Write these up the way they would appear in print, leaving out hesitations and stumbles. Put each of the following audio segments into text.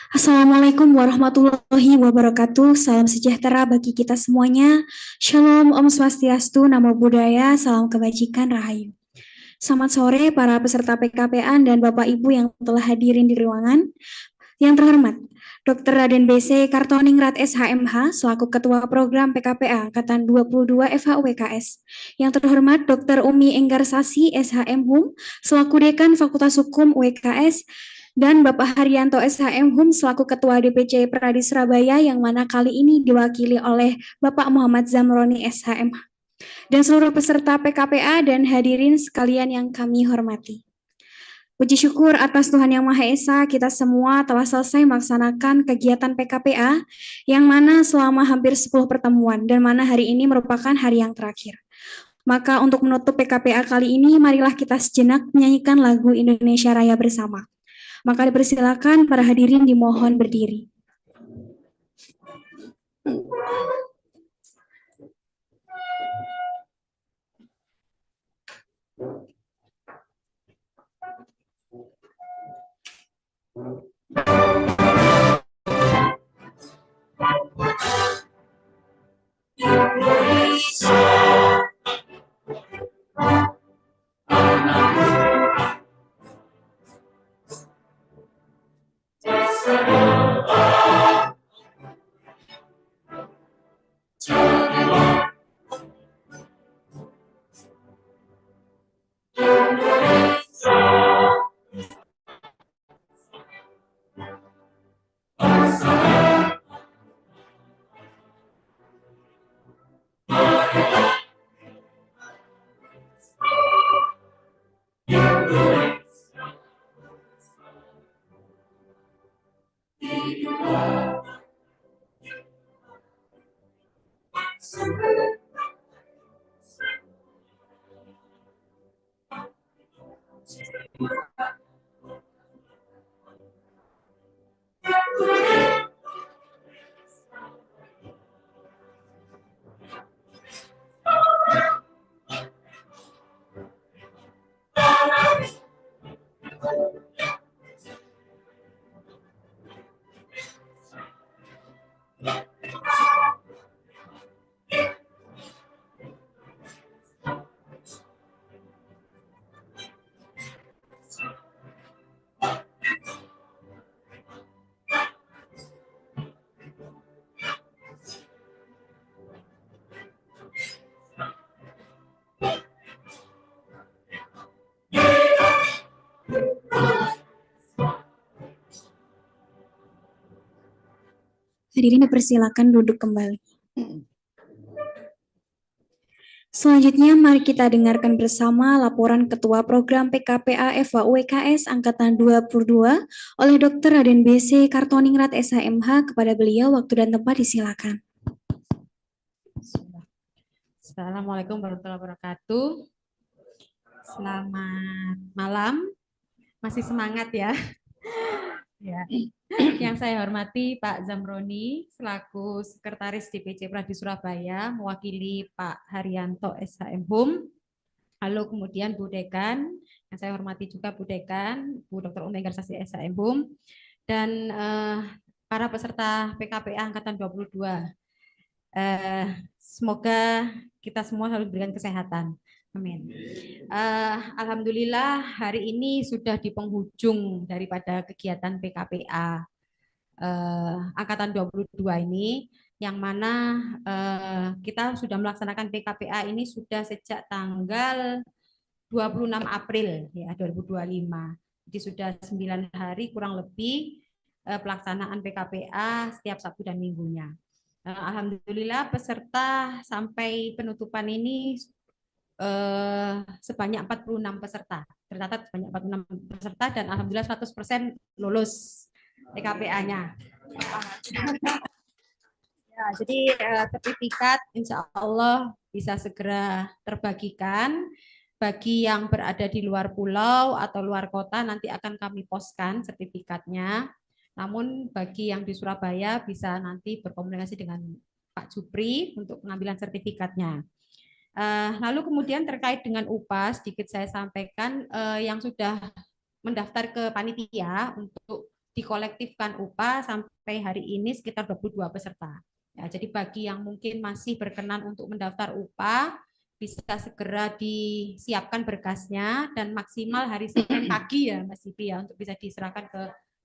Assalamualaikum warahmatullahi wabarakatuh. Salam sejahtera bagi kita semuanya. Shalom, Om Swastiastu, Namo Buddhaya, salam kebajikan, Rahayu. Selamat sore para peserta PKPA dan Bapak Ibu yang telah hadirin di ruangan. Yang terhormat, Dr. Raden BC Kartoningrat SHMH selaku Ketua Program PKPA Angkatan 22 FHUWKS. Yang terhormat, Dr. Umi Enggarsasi SHM HUM selaku Dekan Fakultas Hukum UWKS dan Bapak Haryanto SHM HUM selaku Ketua DPC Pradi Surabaya yang mana kali ini diwakili oleh Bapak Muhammad Zamroni SHM dan seluruh peserta PKPA dan hadirin sekalian yang kami hormati. Puji syukur atas Tuhan Yang Maha Esa, kita semua telah selesai melaksanakan kegiatan PKPA yang mana selama hampir 10 pertemuan dan mana hari ini merupakan hari yang terakhir. Maka untuk menutup PKPA kali ini, marilah kita sejenak menyanyikan lagu Indonesia Raya bersama. Maka dipersilakan para hadirin dimohon berdiri. Hadirin dipersilakan duduk kembali. Selanjutnya, mari kita dengarkan bersama laporan Ketua Program PKPA FHUWKS Angkatan 22 oleh Dr. Raden BC Kartoningrat SHMH. Kepada beliau, waktu dan tempat disilakan. Assalamualaikum warahmatullahi wabarakatuh. Selamat malam. Masih semangat ya? Ya. Yang saya hormati Pak Zamroni selaku Sekretaris DPC Pradi Surabaya, mewakili Pak Haryanto SHM HUM. Lalu kemudian Bu Dekan, yang saya hormati juga Bu Dekan, Bu Dr. Umi Enggarsasi SHM HUM, dan para peserta PKPA Angkatan 22. Semoga kita semua selalu diberikan kesehatan. Amin. Alhamdulillah hari ini sudah di penghujung daripada kegiatan PKPA Angkatan 22 ini, yang mana kita sudah melaksanakan PKPA ini sudah sejak tanggal 26 April ya 2025. Jadi sudah 9 hari kurang lebih pelaksanaan PKPA setiap Sabtu dan Minggunya. Alhamdulillah peserta sampai penutupan ini sebanyak 46 peserta. Tercatat sebanyak 46 peserta dan alhamdulillah 100% lulus PKPA-nya. Ya, jadi sertifikat insya Allah bisa segera terbagikan. Bagi yang berada di luar pulau atau luar kota nanti akan kami postkan sertifikatnya. Namun bagi yang di Surabaya bisa nanti berkomunikasi dengan Pak Jupri untuk pengambilan sertifikatnya. Lalu kemudian terkait dengan sedikit saya sampaikan yang sudah mendaftar ke panitia untuk dikolektifkan upah sampai hari ini sekitar 22 peserta. Ya, jadi bagi yang mungkin masih berkenan untuk mendaftar upah, bisa segera disiapkan berkasnya dan maksimal hari Senin pagi ya Mas Ibi ya untuk bisa diserahkan ke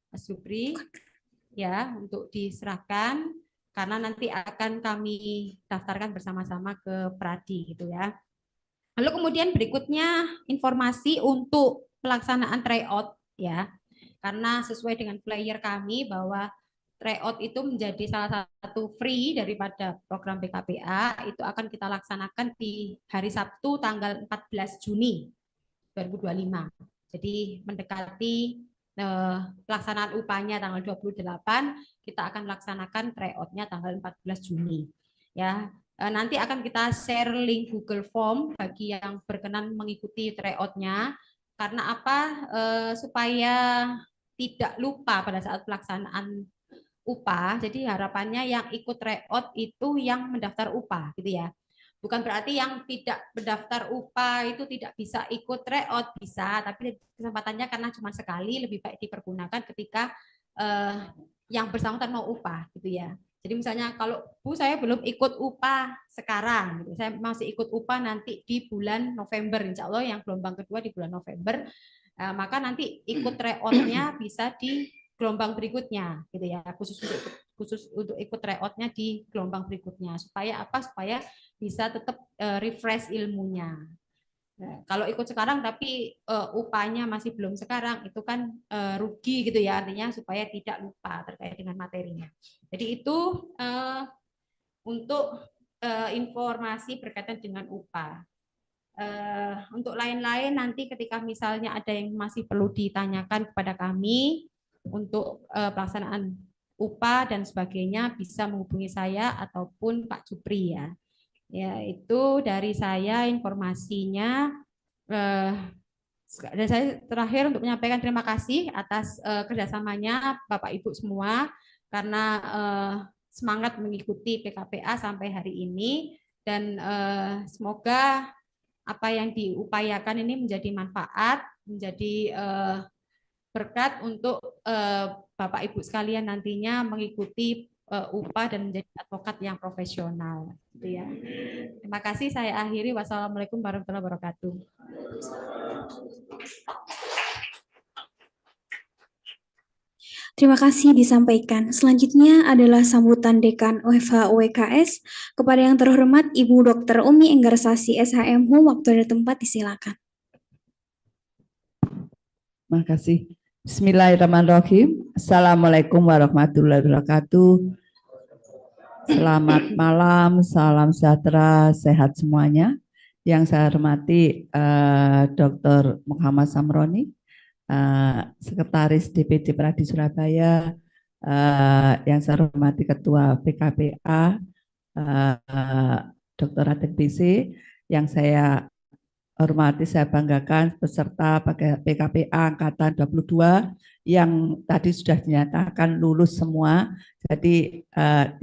Mas Jupri ya untuk diserahkan karena nanti akan kami daftarkan bersama-sama ke Pradi gitu ya. Lalu kemudian berikutnya informasi untuk pelaksanaan tryout ya. Karena sesuai dengan flyer kami bahwa tryout itu menjadi salah satu free daripada program PKPA itu akan kita laksanakan di hari Sabtu tanggal 14 Juni 2025. Jadi mendekati pelaksanaan upahnya tanggal 28, kita akan melaksanakan tryout-nya tanggal 14 Juni. Ya, nanti akan kita share link Google Form bagi yang berkenan mengikuti tryout-nya. Karena apa? Supaya tidak lupa pada saat pelaksanaan upah. Jadi harapannya yang ikut tryout itu yang mendaftar upah, gitu ya. Bukan berarti yang tidak mendaftar upah itu tidak bisa ikut tryout, bisa, tapi kesempatannya karena cuma sekali lebih baik dipergunakan ketika yang bersangkutan mau upah, gitu ya. Jadi misalnya kalau Bu saya belum ikut upah sekarang, gitu. Saya masih ikut upah nanti di bulan November, insya Allah yang gelombang kedua di bulan November, maka nanti ikut tryout-nya bisa di gelombang berikutnya, gitu ya, khusus untuk ikut tryout-nya di gelombang berikutnya. Supaya apa? Supaya bisa tetap refresh ilmunya. Nah, kalau ikut sekarang tapi upahnya masih belum sekarang, itu kan rugi gitu ya, artinya supaya tidak lupa terkait dengan materinya. Jadi itu untuk informasi berkaitan dengan upah. Untuk lain-lain nanti ketika misalnya ada yang masih perlu ditanyakan kepada kami untuk pelaksanaan upah dan sebagainya bisa menghubungi saya ataupun Pak Jupri ya. Ya, itu dari saya informasinya. Dan saya terakhir untuk menyampaikan terima kasih atas kerjasamanya Bapak Ibu semua karena semangat mengikuti PKPA sampai hari ini dan semoga apa yang diupayakan ini menjadi manfaat, menjadi berkat untuk Bapak Ibu sekalian nantinya mengikuti upah dan menjadi advokat yang profesional. Gitu ya. Terima kasih, saya akhiri. Wassalamualaikum warahmatullahi wabarakatuh. Terima kasih disampaikan. Selanjutnya adalah sambutan Dekan OFH UWKS kepada yang terhormat Ibu Dr. Umi Enggarsasi SHMH. Waktu dan tempat disilakan. Terima kasih. Bismillahirrahmanirrahim. Assalamualaikum warahmatullahi wabarakatuh. Selamat malam, salam sejahtera, sehat semuanya. Yang saya hormati Dr. Muhammad Samroni, Sekretaris DPD Pradi Surabaya, yang saya hormati Ketua PKPA, Dr. Raden BC, yang saya hormati, saya banggakan peserta PKPA Angkatan 22 yang tadi sudah dinyatakan lulus semua, jadi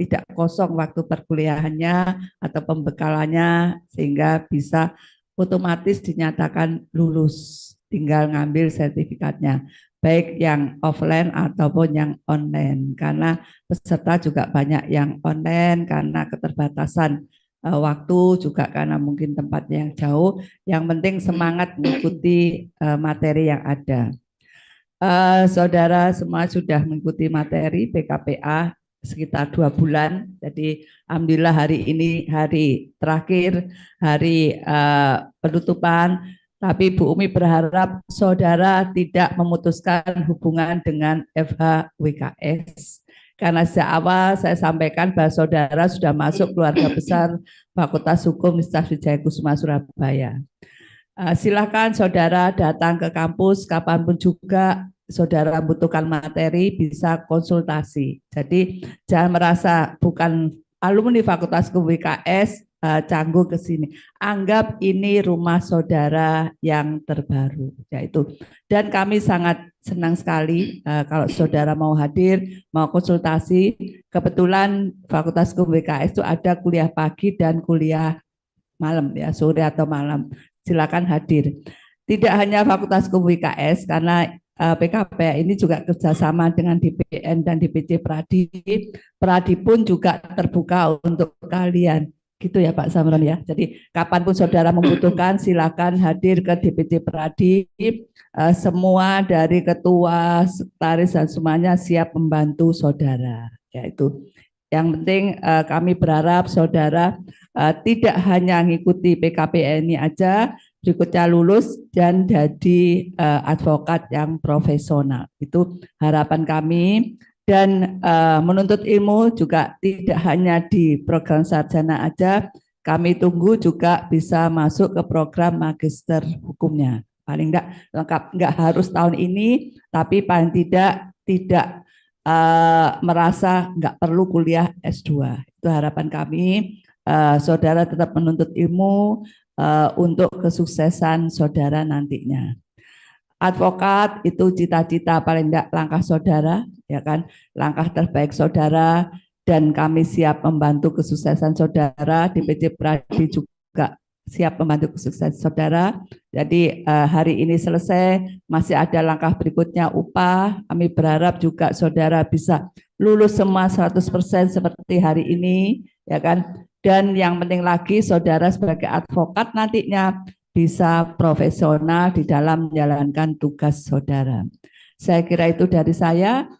tidak kosong waktu perkuliahannya atau pembekalannya sehingga bisa otomatis dinyatakan lulus, tinggal ngambil sertifikatnya, baik yang offline ataupun yang online, karena peserta juga banyak yang online karena keterbatasan waktu juga karena mungkin tempatnya yang jauh. Yang penting semangat mengikuti materi yang ada. Saudara semua sudah mengikuti materi PKPA sekitar 2 bulan. Jadi alhamdulillah hari ini hari terakhir, hari penutupan. Tapi Bu Umi berharap saudara tidak memutuskan hubungan dengan FH WKS. Karena sejak awal saya sampaikan bahwa saudara sudah masuk keluarga besar Fakultas Hukum Universitas Wijaya Kusuma Surabaya. Silakan saudara datang ke kampus kapanpun juga saudara butuhkan materi, bisa konsultasi. Jadi jangan merasa bukan alumni Fakultas Hukum WKS canggung ke sini. Anggap ini rumah saudara yang terbaru, yaitu. Dan kami sangat senang sekali kalau saudara mau hadir, mau konsultasi. Kebetulan Fakultas Hukum WKS itu ada kuliah pagi dan kuliah malam, ya, sore atau malam. Silakan hadir. Tidak hanya Fakultas Hukum WKS, karena PKPA ini juga kerjasama dengan DPN dan DPC Pradi. Pradi pun juga terbuka untuk kalian. Gitu ya Pak Samron ya. Jadi kapanpun saudara membutuhkan silakan hadir ke DPC Pradi. Semua dari ketua, sekretaris dan semuanya siap membantu saudara. Yaitu yang penting kami berharap saudara tidak hanya mengikuti PKPN ini aja, berikutnya lulus dan jadi advokat yang profesional. Itu harapan kami. Dan menuntut ilmu juga tidak hanya di program sarjana aja, kami tunggu juga bisa masuk ke program magister hukumnya. Paling enggak lengkap, enggak harus tahun ini, tapi paling tidak merasa enggak perlu kuliah S2. Itu harapan kami. Saudara tetap menuntut ilmu untuk kesuksesan saudara nantinya. Advokat itu cita-cita paling enggak langkah saudara, ya kan? Langkah terbaik saudara, dan kami siap membantu kesuksesan saudara. DPC Pradi juga siap membantu kesuksesan saudara. Jadi hari ini selesai, masih ada langkah berikutnya upah. Kami berharap juga saudara bisa lulus semua 100% seperti hari ini, ya kan? Dan yang penting lagi saudara sebagai advokat nantinya bisa profesional di dalam menjalankan tugas saudara. Saya kira itu dari saya.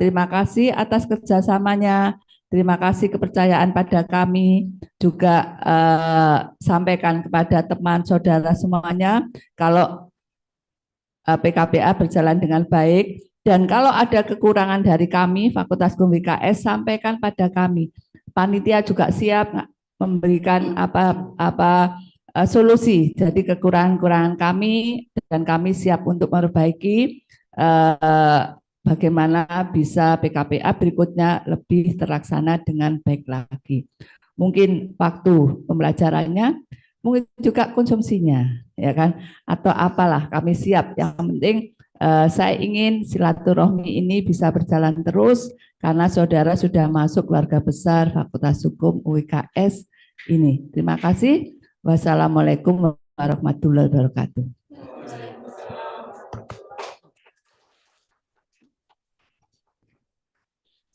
Terima kasih atas kerjasamanya. Terima kasih kepercayaan pada kami. Juga sampaikan kepada teman saudara semuanya kalau PKPA berjalan dengan baik. Dan kalau ada kekurangan dari kami, Fakultas Hukum WKS, sampaikan pada kami. Panitia juga siap memberikan solusi. Jadi kekurangan-kekurangan kami dan kami siap untuk memperbaiki bagaimana bisa PKPA berikutnya lebih terlaksana dengan baik lagi. Mungkin waktu pembelajarannya, mungkin juga konsumsinya, ya kan? Atau apalah kami siap. Yang penting saya ingin silaturahmi ini bisa berjalan terus karena saudara sudah masuk keluarga besar Fakultas Hukum UIKS ini. Terima kasih. Wassalamualaikum warahmatullahi wabarakatuh.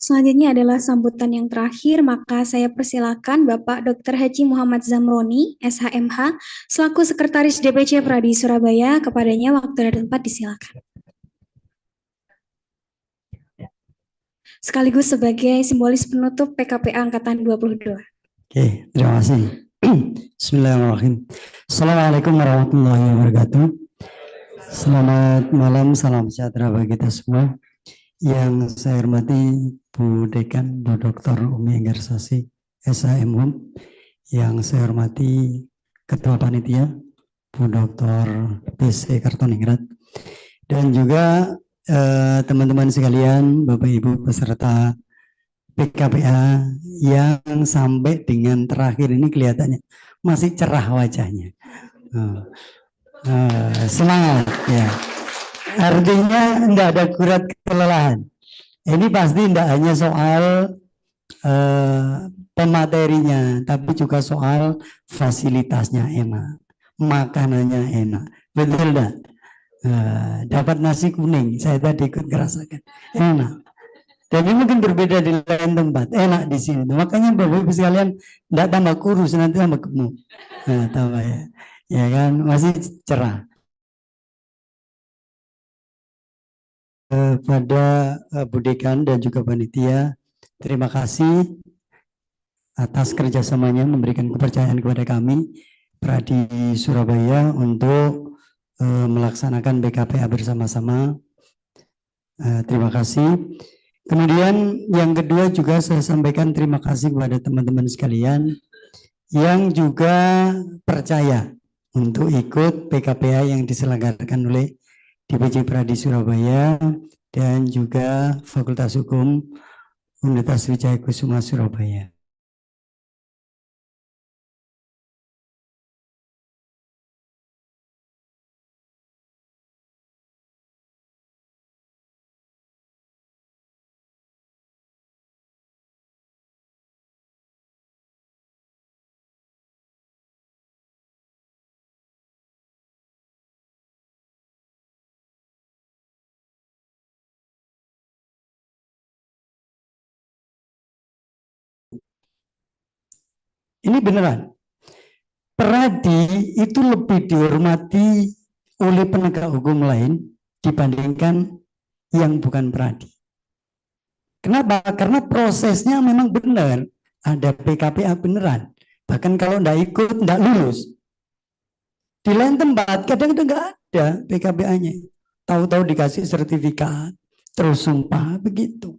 Selanjutnya adalah sambutan yang terakhir, maka saya persilakan Bapak Dr. Haji Muhammad Zamroni, SHMH, selaku Sekretaris DPC Pradi Surabaya, kepadanya waktu dan tempat disilakan. Sekaligus sebagai simbolis penutup PKPA Angkatan 22. Oke, terima kasih. Bismillahirrahmanirrahim. Assalamualaikum warahmatullahi wabarakatuh. Selamat malam, salam sejahtera bagi kita semua. Yang saya hormati Bu Dekan, Bu Dr. Umi Enggarsasi, SHMHUM. Yang saya hormati Ketua Panitia, Bu Dr. PC Kartoningrat. Dan juga teman-teman sekalian, Bapak Ibu peserta PKPA yang sampai dengan terakhir ini kelihatannya masih cerah wajahnya. Semangat ya. Artinya tidak ada kurat kelelahan. Ini pasti tidak hanya soal pematerinya, tapi juga soal fasilitasnya enak, makanannya enak. Betul tidak? Dapat nasi kuning, saya tadi ikut merasakan enak. Tapi mungkin berbeda di lain tempat, enak di sini. Makanya Bapak Ibu sekalian tidak tambah kurus, nanti tambah gemuk. Nah, tambah ya kan, masih cerah. Pada Bu Dekan dan juga panitia, terima kasih atas kerjasamanya memberikan kepercayaan kepada kami Pradi Surabaya untuk melaksanakan BKPA bersama-sama. Terima kasih. Kemudian yang kedua juga saya sampaikan terima kasih kepada teman-teman sekalian yang juga percaya untuk ikut PKPA yang diselenggarakan oleh DPC Pradi Surabaya dan juga Fakultas Hukum Universitas Wijaya Kusuma Surabaya. Ini beneran. Peradi itu lebih dihormati oleh penegak hukum lain dibandingkan yang bukan peradi. Kenapa? Karena prosesnya memang benar. Ada PKPA beneran. Bahkan kalau enggak ikut, enggak lulus. Di lain tempat kadang-kadang enggak ada PKPA-nya. Tahu-tahu dikasih sertifikat, terus sumpah, begitu.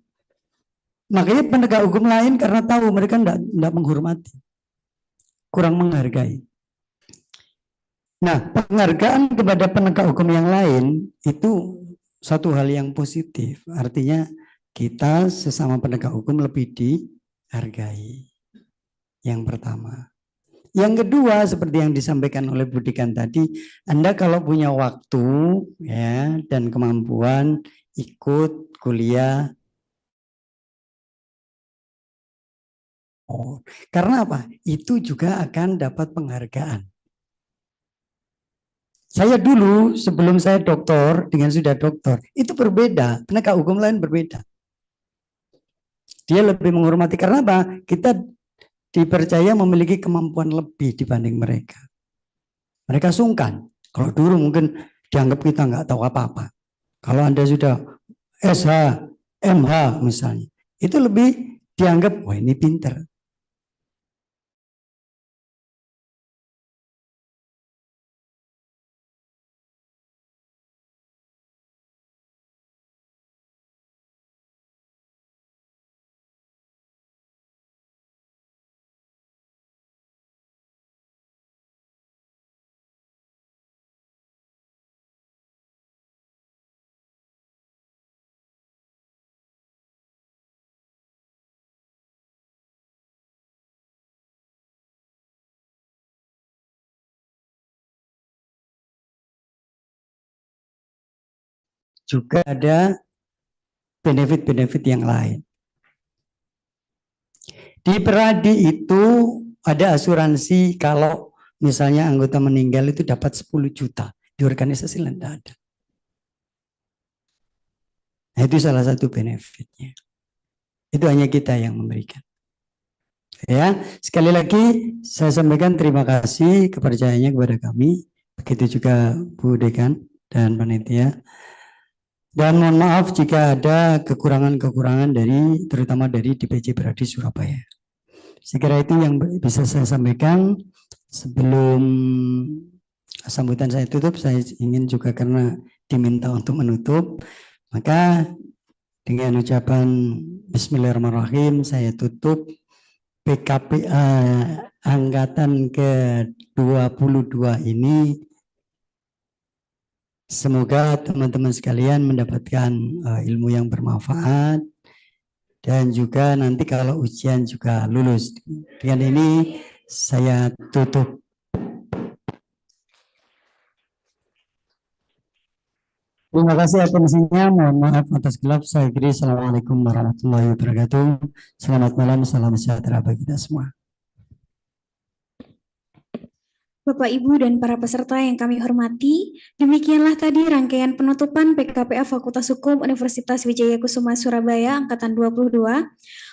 Makanya penegak hukum lain karena tahu mereka enggak menghormati. Kurang menghargai. Nah, penghargaan kepada penegak hukum yang lain itu satu hal yang positif. Artinya kita sesama penegak hukum lebih dihargai. Yang pertama. Yang kedua, seperti yang disampaikan oleh Budikan tadi, Anda kalau punya waktu ya dan kemampuan ikut kuliah. Karena apa? Itu juga akan dapat penghargaan. Saya dulu sebelum saya doktor dengan sudah doktor itu berbeda, penegak hukum lain berbeda. Dia lebih menghormati karena apa? Kita dipercaya memiliki kemampuan lebih dibanding mereka. Mereka sungkan. Kalau dulu mungkin dianggap kita nggak tahu apa-apa. Kalau Anda sudah SH, MH misalnya, itu lebih dianggap wah ini pinter. Juga ada benefit-benefit yang lain. Di Peradi itu ada asuransi kalau misalnya anggota meninggal itu dapat 10 juta. Di organisasi lain tidak ada. Nah, itu salah satu benefitnya. Itu hanya kita yang memberikan. Ya, sekali lagi saya sampaikan terima kasih kepercayaannya kepada kami. Begitu juga Bu Dekan dan panitia. Dan mohon maaf jika ada kekurangan-kekurangan dari terutama dari DPC Peradi Surabaya. Saya kira itu yang bisa saya sampaikan. Sebelum sambutan saya tutup, saya ingin juga karena diminta untuk menutup, maka dengan ucapan Bismillahirrahmanirrahim saya tutup PKPA angkatan ke-22 ini. Semoga teman-teman sekalian mendapatkan ilmu yang bermanfaat dan juga nanti kalau ujian juga lulus. Dengan ini saya tutup. Terima kasih atensinya. Mohon maaf atas gelap. Saya kira Assalamualaikum warahmatullahi wabarakatuh. Selamat malam. Salam sejahtera bagi kita semua. Bapak, Ibu, dan para peserta yang kami hormati, demikianlah tadi rangkaian penutupan PKPA Fakultas Hukum Universitas Wijaya Kusuma Surabaya Angkatan 22.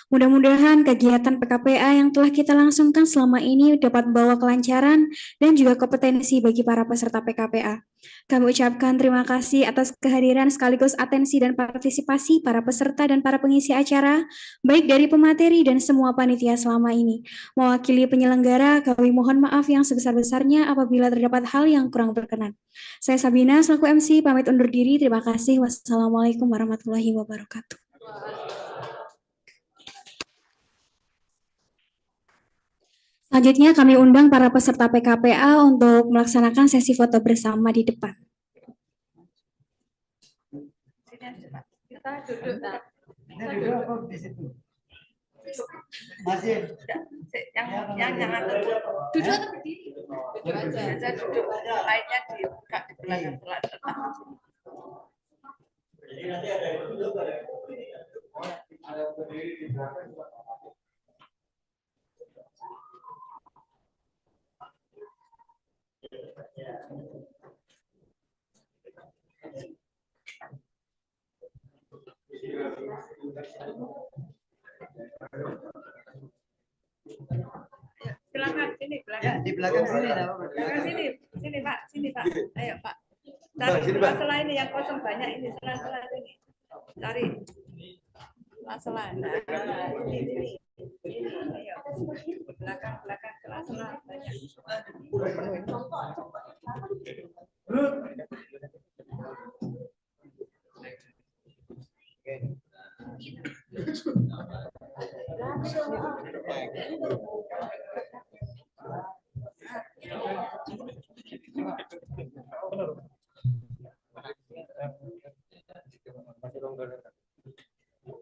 Mudah-mudahan kegiatan PKPA yang telah kita langsungkan selama ini dapat membawa kelancaran dan juga kompetensi bagi para peserta PKPA. Kami ucapkan terima kasih atas kehadiran sekaligus atensi dan partisipasi para peserta dan para pengisi acara, baik dari pemateri dan semua panitia selama ini. Mewakili penyelenggara, kami mohon maaf yang sebesar-besarnya apabila terdapat hal yang kurang berkenan. Saya Sabina, selaku MC, pamit undur diri. Terima kasih. Wassalamualaikum warahmatullahi wabarakatuh. Selanjutnya kami undang para peserta PKPA untuk melaksanakan sesi foto bersama di depan. Kita duduk. Masih. Yang jangan duduk atau berdiri? Duduk aja. Duduk. Lainnya dibuka di belakang. Jadi nanti ada yang duduk, ada yang berdiri di belakang. Silakan. sini belakang. Di belakang sini lah. Belakang sini Pak, ayo Pak. Nah, Cari sini, Pak. sela ini yang kosong banyak ini sela-sela ini. Cari sela-sela. Nah, ini. Ayo. Belakang sela-sela banyak.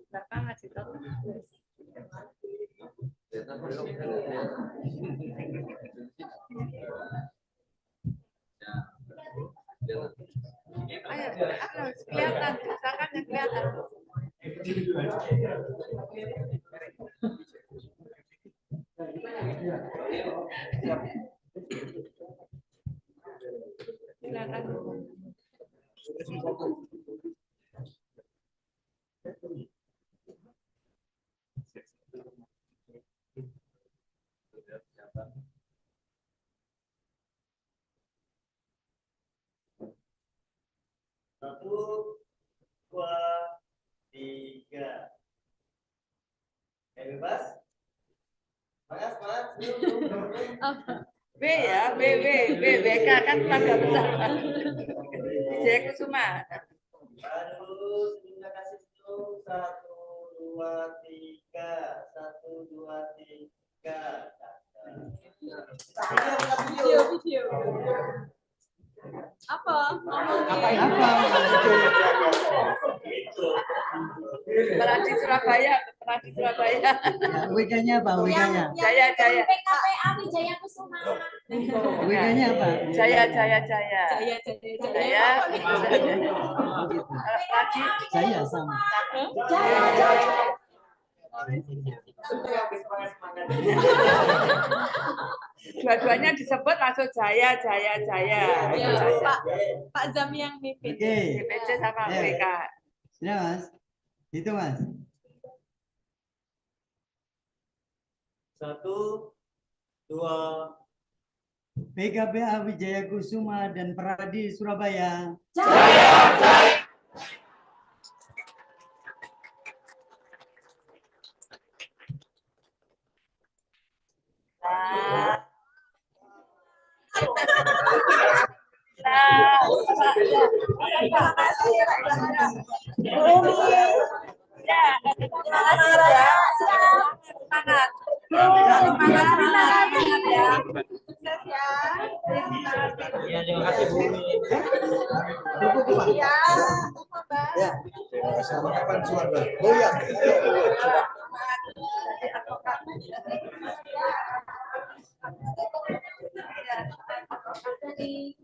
Belakang masih tahu. Ayo, harus kelihatan, misalkan yang kelihatan. Satu, dua, tiga. Bebas. Semangat. B ya, BK kan keluarga besar. Wijaya Kusuma. Terus kita kasih zoom. 1, 2, 3. 1, 2, 3. Video. Apa? Peradi Surabaya. WK-nya apa? WK-nya? Jaya. PKPA Wijaya Kusuma. WK-nya apa? Jaya. Saya sama. Dua-duanya disebut langsung Jaya. Pak Zam yang mimpin. Oke. DPC sama PK. Sudah Mas. Itu Mas. 1, 2. PKPA Wijaya Kusuma dan Peradi Surabaya. Terima kasih ya. Semangat ya. Sukses ya. Iya, terima kasih Bu. Ya. Ya. Sama kapan suara? Oh ya. Jadi advokat. Ya, advokat tadi.